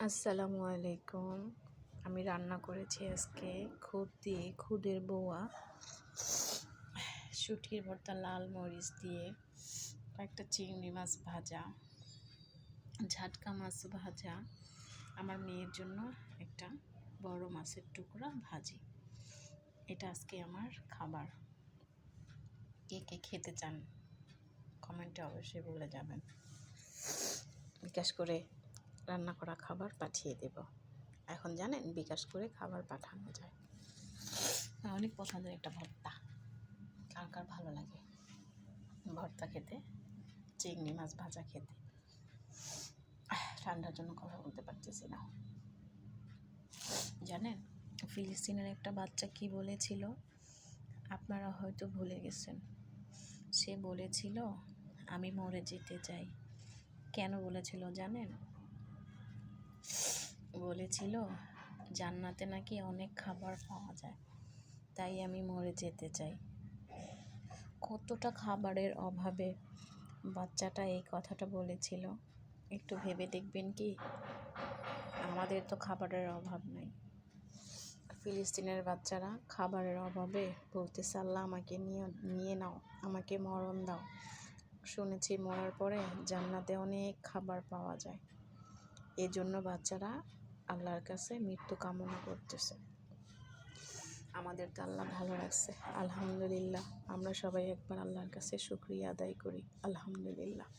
আসসালামু আলাইকুম। আমি রান্না করেছি আজকে খুদ দিয়ে, খুদের বউয়া, শুটকির ভর্তা, লাল মরিচ দিয়ে, একটা চিংড়ি মাছ ভাজা, ঝাটকা মাছ ভাজা, আমার মেয়ের জন্য একটা বড় মাছের টুকরা ভাজি। এটা আজকে আমার খাবার। কে কে খেতে চান কমেন্টে অবশ্যই বলে যাবেন। বিকাশ করে রান্না করা খাবার পাঠিয়ে দেব। এখন জানেন বিকাশ করে খাবার পাঠানো যায়। অনেক পছন্দের একটা ভর্তা। কার কার ভালো লাগে ভর্তা খেতে, চিংড়ি মাছ ভাজা খেতে? ঠান্ডার জন্য কথা বলতে পারতেছি না। জানেন ফিলিস্তিনের একটা বাচ্চা কি বলেছিল? আপনারা হয়তো ভুলে গেছেন। সে বলেছিল আমি মরে যেতে চাই। কেন বলেছিল জানেন? বলেছিল জান্নাতে নাকি অনেক খাবার পাওয়া যায়, তাই আমি মরে যেতে চাই। কতটা খাবারের অভাবে বাচ্চাটা এই কথাটা বলেছিল, একটু ভেবে দেখবেন কি? আমাদের তো খাবারের অভাব নাই, ফিলিস্তিনের বাচ্চারা খাবারের অভাবে বলতেছে আল্লাহ আমাকে নিয়ে নাও, আমাকে মরণ দাও। শুনেছি মরার পরে জান্নাতে অনেক খাবার পাওয়া যায়, এজন্য বাচ্চারা আল্লাহর কাছে মৃত্যু কামনা করতেছে। আমাদের তো আল্লাহ ভালো রাখছে, আলহামদুলিল্লাহ। আমরা সবাই একবার আল্লাহর কাছে শুকরিয়া আদায় করি, আলহামদুলিল্লাহ।